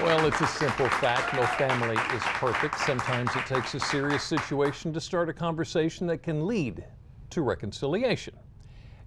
Well, it's a simple fact. No family is perfect. Sometimes it takes a serious situation to start a conversation that can lead to reconciliation.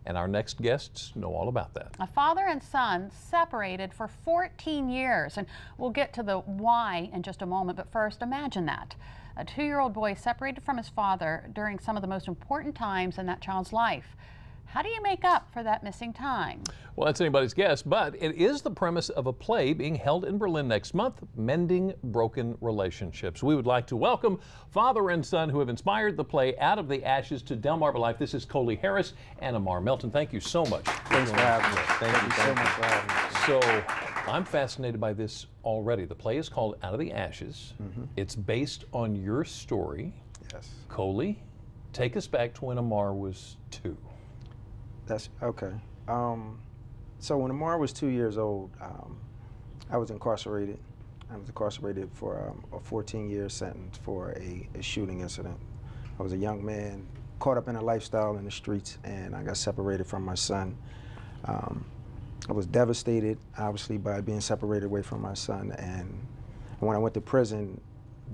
And our next guests know all about that. A father and son separated for 14 years, and we'll get to the why in just a moment. But first, imagine that. A 2-year-old boy separated from his father during some of the most important times in that child's life. How do you make up for that missing time? Well, that's anybody's guess, but it is the premise of a play being held in Berlin next month, Mending Broken Relationships. We would like to welcome father and son who have inspired the play Out of the Ashes to Delmarva Life. This is Coley Harris and Amar Melton. Thank you so much. Thanks for having us. Thank you so much for having us. So I'm fascinated by this already. The play is called Out of the Ashes. It's based on your story. Yes. Coley, take us back to when Amar was 2. That's okay. So when Amar was 2 years old, I was incarcerated. I was incarcerated for a 14-year sentence for a shooting incident. I was a young man caught up in a lifestyle in the streets, and I got separated from my son. I was devastated, obviously, by being separated away from my son. And when I went to prison,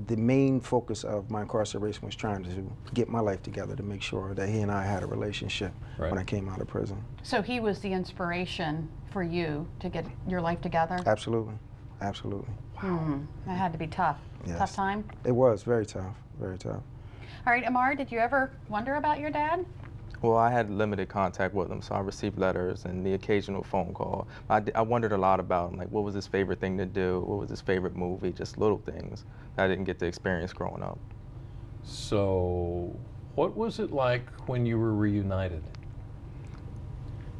the main focus of my incarceration was trying to get my life together to make sure that he and I had a relationship when I came out of prison. So he was the inspiration for you to get your life together? Absolutely, absolutely. Wow. That had to be tough. Yes. Tough time? It was very tough, very tough. All right, Amar, did you ever wonder about your dad? Well, I had limited contact with him, so I received letters and the occasional phone call. I wondered a lot about him, like what was his favorite thing to do, what was his favorite movie, just little things that I didn't get to experience growing up. So, what was it like when you were reunited?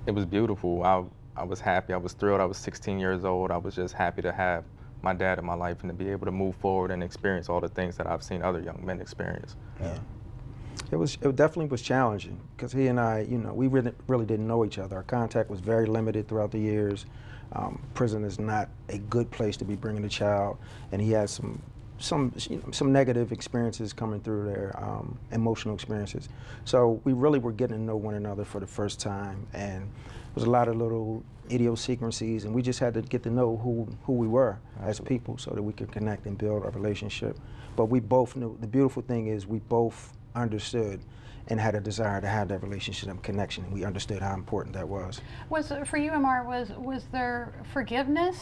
It was beautiful. I was happy, I was thrilled. I was 16 years old. I was just happy to have my dad in my life and to be able to move forward and experience all the things that I've seen other young men experience. Yeah. It definitely was challenging because he and I, you know, we really didn't know each other. Our contact was very limited throughout the years. Prison is not a good place to be bringing a child, and he had some negative experiences coming through there, emotional experiences. So we really were getting to know one another for the first time, and there was a lot of little idiosyncrasies, and we just had to get to know who we were as people so that we could connect and build our relationship. But we both knew, the beautiful thing is we both understood and had a desire to have that relationship and connection. And we understood how important that was. For you, Amar, was there forgiveness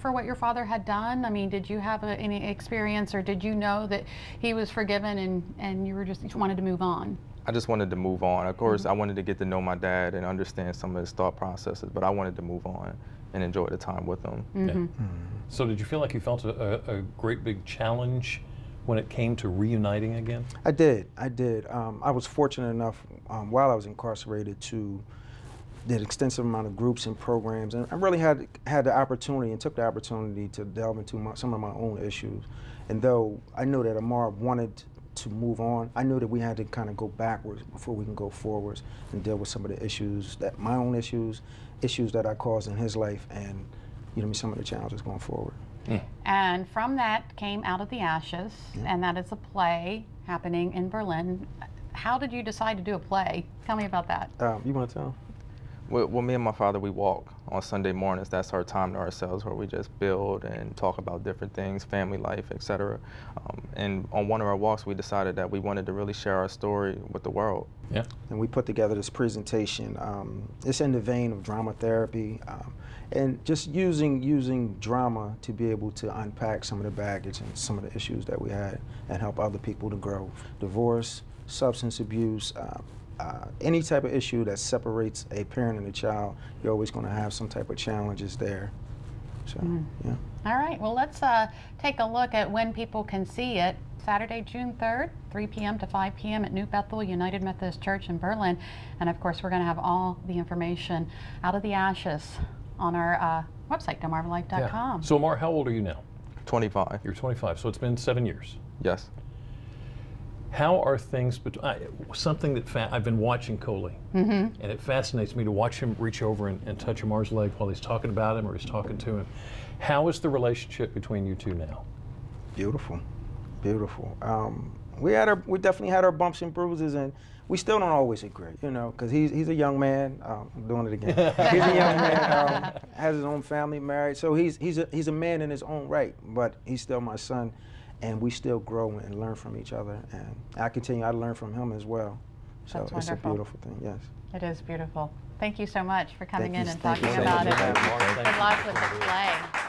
for what your father had done? I mean, did you have any experience, or did you know that he was forgiven and you wanted to move on? I just wanted to move on. Of course, I wanted to get to know my dad and understand some of his thought processes, but I wanted to move on and enjoy the time with him. So did you feel like you felt a great big challenge when it came to reuniting again? I did. I was fortunate enough while I was incarcerated to did extensive amount of groups and programs, and I really had the opportunity and took the opportunity to delve into some of my own issues. And though I knew that Amar wanted to move on, I knew that we had to kind of go backwards before we can go forwards and deal with some of the issues, my own issues that I caused in his life, and some of the challenges going forward. And from that came Out of the Ashes, and that is a play happening in Berlin. How did you decide to do a play? Tell me about that. You want to tell? Well, me and my father, we walk on Sunday mornings. That's our time to ourselves where we just build and talk about different things, family life, etc. And on one of our walks, we decided that we wanted to really share our story with the world. Yeah. And we put together this presentation. It's in the vein of drama therapy, and just using drama to be able to unpack some of the baggage and some of the issues that we had and help other people to grow. Divorce, substance abuse, any type of issue that separates a parent and a child, you're always going to have some type of challenges there. So, yeah. All right, well, let's take a look at when people can see it. Saturday, June 3rd, 3 p.m. to 5 p.m. at New Bethel United Methodist Church in Berlin. And of course, we're going to have all the information, Out of the Ashes, on our website, delmarvalife.com. Yeah. So, Amar, how old are you now? 25. You're 25, so it's been 7 years. Yes. How are things, something that I've been watching Coley, and it fascinates me to watch him reach over and touch Amar's leg while he's talking about him or he's talking to him. How is the relationship between you two now? Beautiful, beautiful. We definitely had our bumps and bruises, and we still don't always agree, you know, because he's a young man. I'm doing it again. He's a young man, has his own family, married, so he's a man in his own right. But he's still my son, and we still grow and learn from each other. And I continue to learn from him as well. So That's it's wonderful. a beautiful thing. Yes. It is beautiful. Thank you so much for coming in and Thank talking you. about it. Mark, thank Good you. luck with the play.